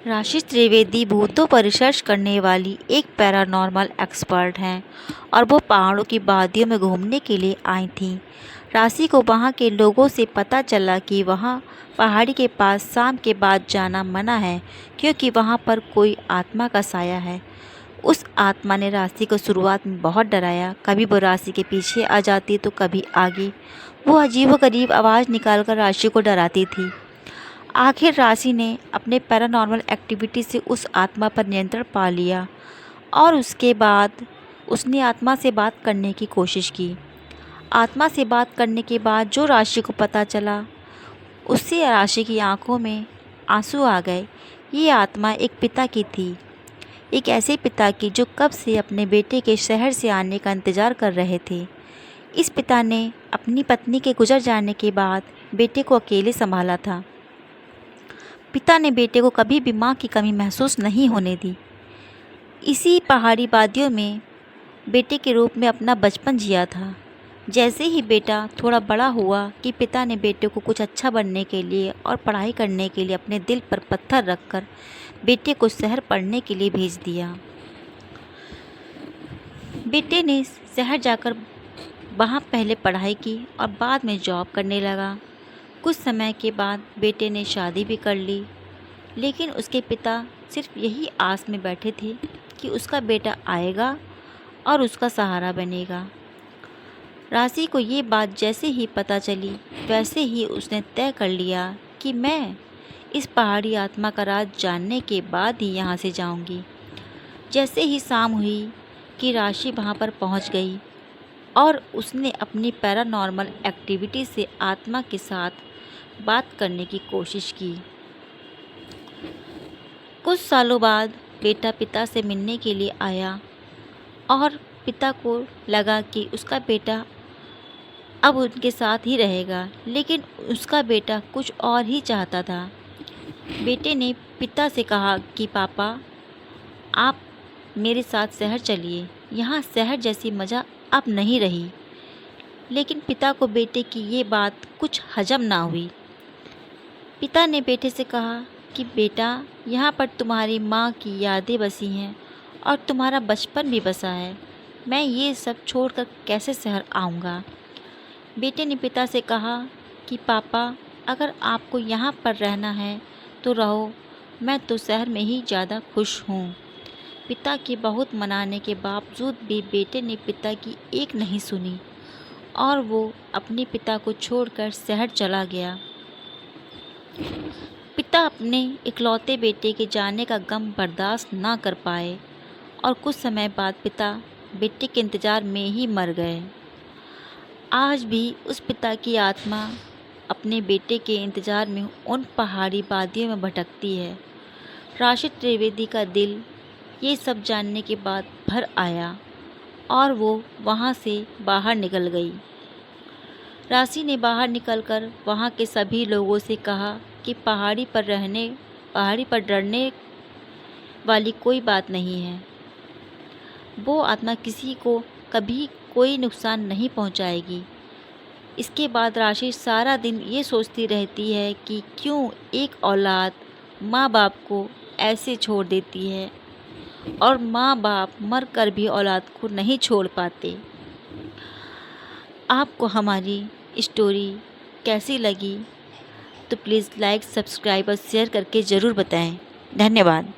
राशि त्रिवेदी भूतों पर रिसर्च करने वाली एक पैरानॉर्मल एक्सपर्ट हैं और वो पहाड़ों की वादियों में घूमने के लिए आई थीं। राशि को वहाँ के लोगों से पता चला कि वहाँ पहाड़ी के पास शाम के बाद जाना मना है क्योंकि वहाँ पर कोई आत्मा का साया है। उस आत्मा ने राशि को शुरुआत में बहुत डराया, कभी वो राशि के पीछे आ जाती तो कभी आगे। वो अजीबोगरीब आवाज़ निकालकर राशि को डराती थी। आखिर राशि ने अपने पैरानॉर्मल एक्टिविटी से उस आत्मा पर नियंत्रण पा लिया और उसके बाद उसने आत्मा से बात करने की कोशिश की। आत्मा से बात करने के बाद जो राशि को पता चला, उससे राशि की आंखों में आंसू आ गए। ये आत्मा एक पिता की थी, एक ऐसे पिता की जो कब से अपने बेटे के शहर से आने का इंतज़ार कर रहे थे। इस पिता ने अपनी पत्नी के गुजर जाने के बाद बेटे को अकेले संभाला था। पिता ने बेटे को कभी भी माँ की कमी महसूस नहीं होने दी। इसी पहाड़ी वादियों में बेटे के रूप में अपना बचपन जिया था। जैसे ही बेटा थोड़ा बड़ा हुआ कि पिता ने बेटे को कुछ अच्छा बनने के लिए और पढ़ाई करने के लिए अपने दिल पर पत्थर रखकर बेटे को शहर पढ़ने के लिए भेज दिया। बेटे ने शहर जाकर वहाँ पहले पढ़ाई की और बाद में जॉब करने लगा। कुछ समय के बाद बेटे ने शादी भी कर ली, लेकिन उसके पिता सिर्फ यही आस में बैठे थे कि उसका बेटा आएगा और उसका सहारा बनेगा। राशि को ये बात जैसे ही पता चली, वैसे ही उसने तय कर लिया कि मैं इस पहाड़ी आत्मा का राज जानने के बाद ही यहाँ से जाऊँगी। जैसे ही शाम हुई कि राशि वहाँ पर पहुँच गई और उसने अपनी पैरानॉर्मल एक्टिविटी से आत्मा के साथ बात करने की कोशिश की। कुछ सालों बाद बेटा पिता से मिलने के लिए आया और पिता को लगा कि उसका बेटा अब उनके साथ ही रहेगा, लेकिन उसका बेटा कुछ और ही चाहता था। बेटे ने पिता से कहा कि पापा, आप मेरे साथ शहर चलिए, यहाँ शहर जैसी मज़ा अब नहीं रही। लेकिन पिता को बेटे की ये बात कुछ हजम ना हुई। पिता ने बेटे से कहा कि बेटा, यहाँ पर तुम्हारी माँ की यादें बसी हैं और तुम्हारा बचपन भी बसा है। मैं ये सब छोड़कर कैसे शहर आऊँगा। बेटे ने पिता से कहा कि पापा, अगर आपको यहाँ पर रहना है तो रहो, मैं तो शहर में ही ज़्यादा खुश हूँ। पिता के बहुत मनाने के बावजूद भी बेटे ने पिता की एक नहीं सुनी और वो अपने पिता को छोड़कर शहर चला गया। पिता अपने इकलौते बेटे के जाने का गम बर्दाश्त ना कर पाए और कुछ समय बाद पिता बेटे के इंतज़ार में ही मर गए। आज भी उस पिता की आत्मा अपने बेटे के इंतज़ार में उन पहाड़ी वादियों में भटकती है। राशि त्रिवेदी का दिल ये सब जानने के बाद भर आया और वो वहाँ से बाहर निकल गई। राशि ने बाहर निकलकर वहाँ के सभी लोगों से कहा कि पहाड़ी पर डरने वाली कोई बात नहीं है। वो आत्मा किसी को कभी कोई नुकसान नहीं पहुँचाएगी। इसके बाद राशि सारा दिन ये सोचती रहती है कि क्यों एक औलाद माँ बाप को ऐसे छोड़ देती है और माँ बाप मर कर भी औलाद को नहीं छोड़ पाते। आपको हमारी स्टोरी कैसी लगी तो प्लीज़ लाइक, सब्सक्राइब और शेयर करके ज़रूर बताएं। धन्यवाद।